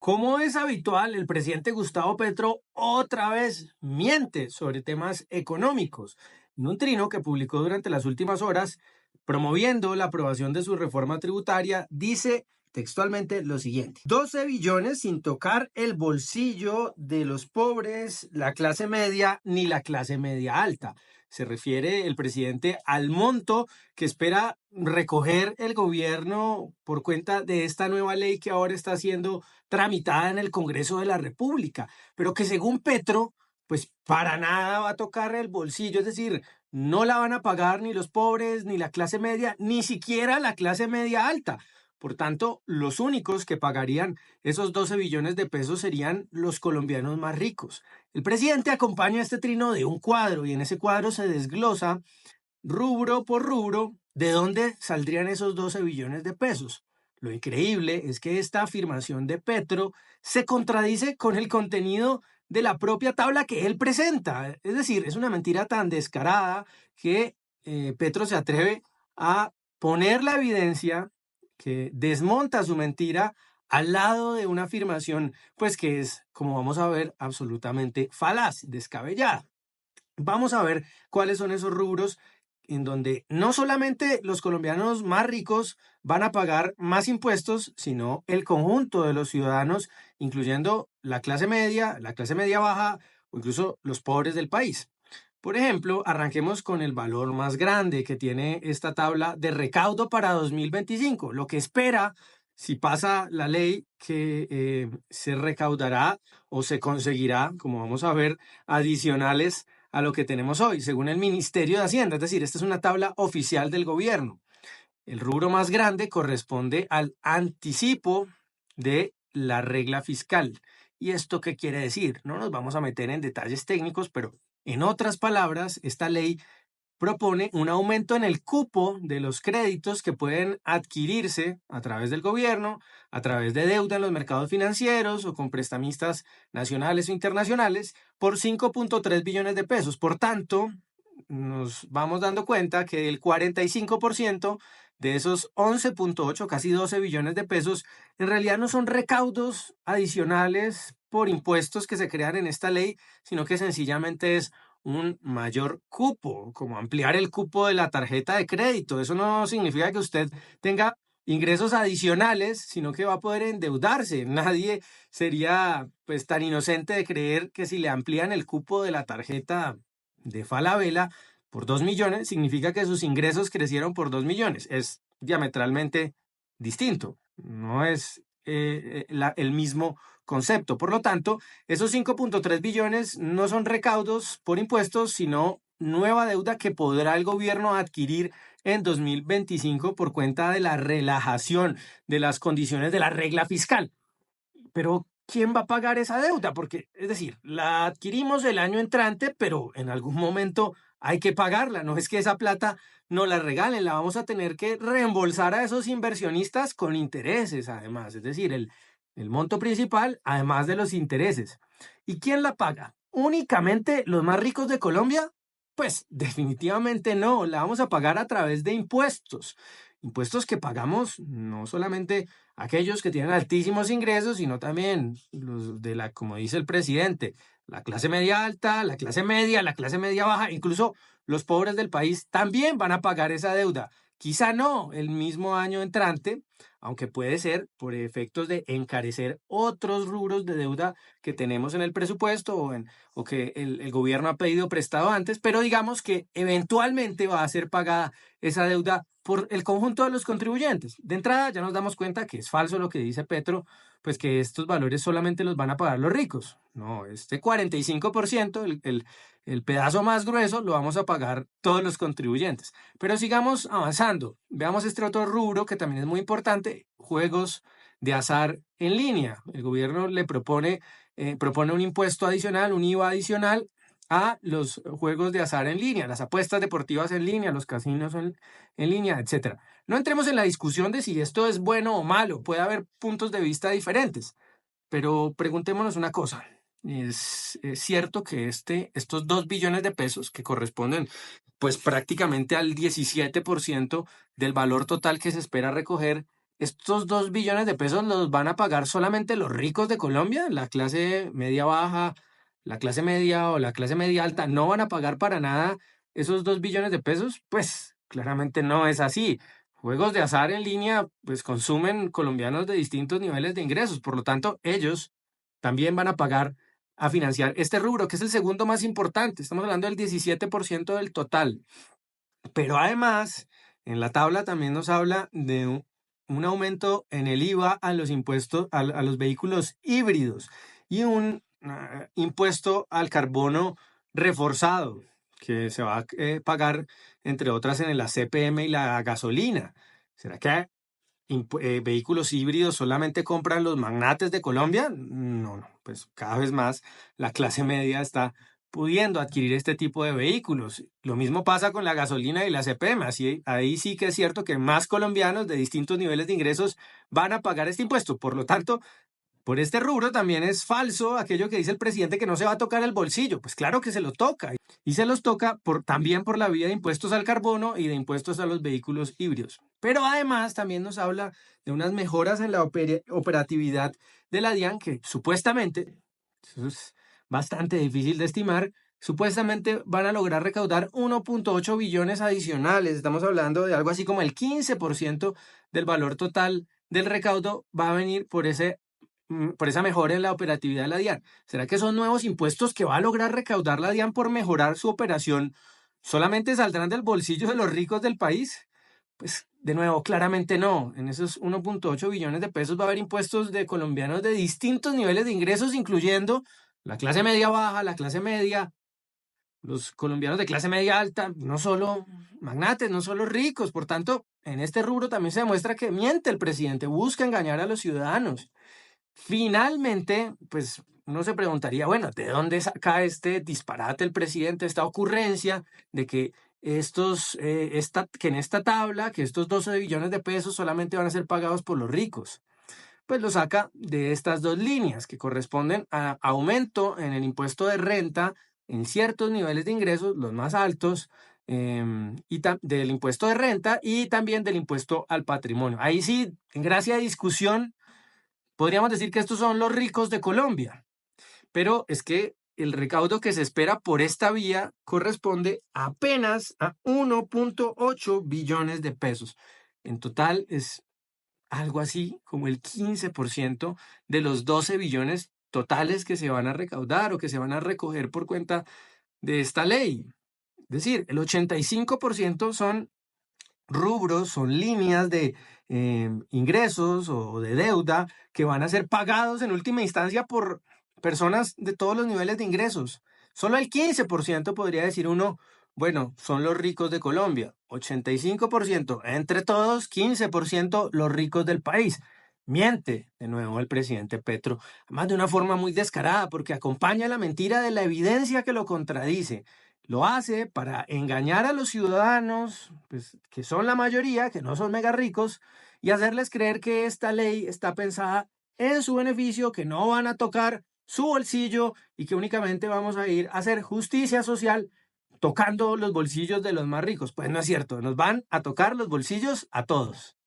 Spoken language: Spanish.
Como es habitual, el presidente Gustavo Petro otra vez miente sobre temas económicos. En un trino que publicó durante las últimas horas, promoviendo la aprobación de su reforma tributaria, dice textualmente lo siguiente: 12 billones sin tocar el bolsillo de los pobres, la clase media ni la clase media alta. Se refiere el presidente al monto que espera recoger el gobierno por cuenta de esta nueva ley que ahora está siendo tramitada en el Congreso de la República, pero que según Petro, pues para nada va a tocar el bolsillo, es decir, no la van a pagar ni los pobres, ni la clase media, ni siquiera la clase media alta. Por tanto, los únicos que pagarían esos 12 billones de pesos serían los colombianos más ricos. El presidente acompaña este trino de un cuadro y en ese cuadro se desglosa rubro por rubro de dónde saldrían esos 12 billones de pesos. Lo increíble es que esta afirmación de Petro se contradice con el contenido de la propia tabla que él presenta. Es decir, es una mentira tan descarada que Petro se atreve a poner la evidencia que desmonta su mentira al lado de una afirmación, pues que es, como vamos a ver, absolutamente falaz, descabellada. Vamos a ver cuáles son esos rubros en donde no solamente los colombianos más ricos van a pagar más impuestos, sino el conjunto de los ciudadanos, incluyendo la clase media baja o incluso los pobres del país. Por ejemplo, arranquemos con el valor más grande que tiene esta tabla de recaudo para 2025. Lo que espera, si pasa la ley, que se recaudará o se conseguirá, como vamos a ver, adicionales a lo que tenemos hoy, según el Ministerio de Hacienda. Es decir, esta es una tabla oficial del gobierno. El rubro más grande corresponde al anticipo de la regla fiscal. ¿Y esto qué quiere decir? No nos vamos a meter en detalles técnicos, pero en otras palabras, esta ley propone un aumento en el cupo de los créditos que pueden adquirirse a través del gobierno, a través de deuda en los mercados financieros o con prestamistas nacionales o internacionales por 5.3 billones de pesos. Por tanto, nos vamos dando cuenta que el 45% de esos 11.8, casi 12 billones de pesos, en realidad no son recaudos adicionales por impuestos que se crean en esta ley, sino que sencillamente es un mayor cupo, como ampliar el cupo de la tarjeta de crédito. Eso no significa que usted tenga ingresos adicionales, sino que va a poder endeudarse. Nadie sería pues tan inocente de creer que si le amplían el cupo de la tarjeta de Falabella por 2 millones, significa que sus ingresos crecieron por 2 millones. Es diametralmente distinto. No es el mismo concepto. Por lo tanto, esos 5.3 billones no son recaudos por impuestos, sino nueva deuda que podrá el gobierno adquirir en 2025 por cuenta de la relajación de las condiciones de la regla fiscal. Pero, ¿quién va a pagar esa deuda? Porque, es decir, la adquirimos el año entrante, pero en algún momento hay que pagarla. No es que esa plata no la regalen, la vamos a tener que reembolsar a esos inversionistas con intereses, además. Es decir, el monto principal, además de los intereses. ¿Y quién la paga? ¿Únicamente los más ricos de Colombia? Pues definitivamente no, la vamos a pagar a través de impuestos. Impuestos que pagamos no solamente aquellos que tienen altísimos ingresos, sino también los de la, como dice el presidente, la clase media alta, la clase media, la clase media baja, incluso los pobres del país también van a pagar esa deuda. Quizá no el mismo año entrante, aunque puede ser por efectos de encarecer otros rubros de deuda que tenemos en el presupuesto o que el gobierno ha pedido prestado antes, pero digamos que eventualmente va a ser pagada esa deuda por el conjunto de los contribuyentes. De entrada ya nos damos cuenta que es falso lo que dice Petro, pues que estos valores solamente los van a pagar los ricos. No, este 45%, el pedazo más grueso, lo vamos a pagar todos los contribuyentes. Pero sigamos avanzando. Veamos este otro rubro que también es muy importante, juegos de azar en línea. El gobierno le propone un impuesto adicional, un IVA adicional a los juegos de azar en línea, las apuestas deportivas en línea, los casinos en línea, etcétera. No entremos en la discusión de si esto es bueno o malo, puede haber puntos de vista diferentes, pero preguntémonos una cosa. Es cierto que estos 2 billones de pesos que corresponden pues prácticamente al 17% del valor total que se espera recoger, ¿Estos 2 billones de pesos los van a pagar solamente los ricos de Colombia? ¿La clase media baja, la clase media o la clase media alta no van a pagar para nada esos 2 billones de pesos? Pues claramente no es así. Juegos de azar en línea pues consumen colombianos de distintos niveles de ingresos, por lo tanto ellos también van a pagar a financiar este rubro, que es el segundo más importante. Estamos hablando del 17% del total. Pero además, en la tabla también nos habla de un aumento en el IVA a los impuestos a los vehículos híbridos y un impuesto al carbono reforzado que se va a pagar, entre otras, en la CPM y la gasolina. ¿Será que vehículos híbridos solamente compran los magnates de Colombia? No, no, pues cada vez más la clase media está pudiendo adquirir este tipo de vehículos. Lo mismo pasa con la gasolina y la CPM. Así, ahí sí que es cierto que más colombianos de distintos niveles de ingresos van a pagar este impuesto. Por lo tanto, por este rubro también es falso aquello que dice el presidente que no se va a tocar el bolsillo. Pues claro que se lo toca. Y se los toca también por la vía de impuestos al carbono y de impuestos a los vehículos híbridos. Pero además también nos habla de unas mejoras en la operatividad de la DIAN que supuestamente, eso es bastante difícil de estimar, supuestamente van a lograr recaudar 1.8 billones adicionales. Estamos hablando de algo así como el 15% del valor total del recaudo va a venir por esa mejora en la operatividad de la DIAN. ¿Será que son nuevos impuestos que va a lograr recaudar la DIAN por mejorar su operación? ¿Solamente saldrán del bolsillo de los ricos del país? Pues de nuevo, claramente no. En esos 1.8 billones de pesos va a haber impuestos de colombianos de distintos niveles de ingresos, incluyendo la clase media baja, la clase media, los colombianos de clase media alta, no solo magnates, no solo ricos. Por tanto, en este rubro también se demuestra que miente el presidente, busca engañar a los ciudadanos. Finalmente, pues uno se preguntaría, bueno, ¿de dónde saca este disparate el presidente, esta ocurrencia de que que en esta tabla, que estos 12 billones de pesos solamente van a ser pagados por los ricos? Pues lo saca de estas dos líneas que corresponden a aumento en el impuesto de renta en ciertos niveles de ingresos, los más altos, del impuesto de renta y también del impuesto al patrimonio. Ahí sí, en gracia de discusión, podríamos decir que estos son los ricos de Colombia, pero es que el recaudo que se espera por esta vía corresponde apenas a 1.8 billones de pesos. En total es algo así como el 15% de los 12 billones totales que se van a recaudar o que se van a recoger por cuenta de esta ley. Es decir, el 85% son rubros, son líneas de ingresos o de deuda que van a ser pagados en última instancia por personas de todos los niveles de ingresos. Solo el 15% podría decir uno, bueno, son los ricos de Colombia. 85% entre todos, 15% los ricos del país. Miente de nuevo el presidente Petro, además de una forma muy descarada, porque acompaña la mentira de la evidencia que lo contradice. Lo hace para engañar a los ciudadanos, pues, que son la mayoría, que no son mega ricos, y hacerles creer que esta ley está pensada en su beneficio, que no van a tocar su bolsillo y que únicamente vamos a ir a hacer justicia social tocando los bolsillos de los más ricos. Pues no es cierto, nos van a tocar los bolsillos a todos.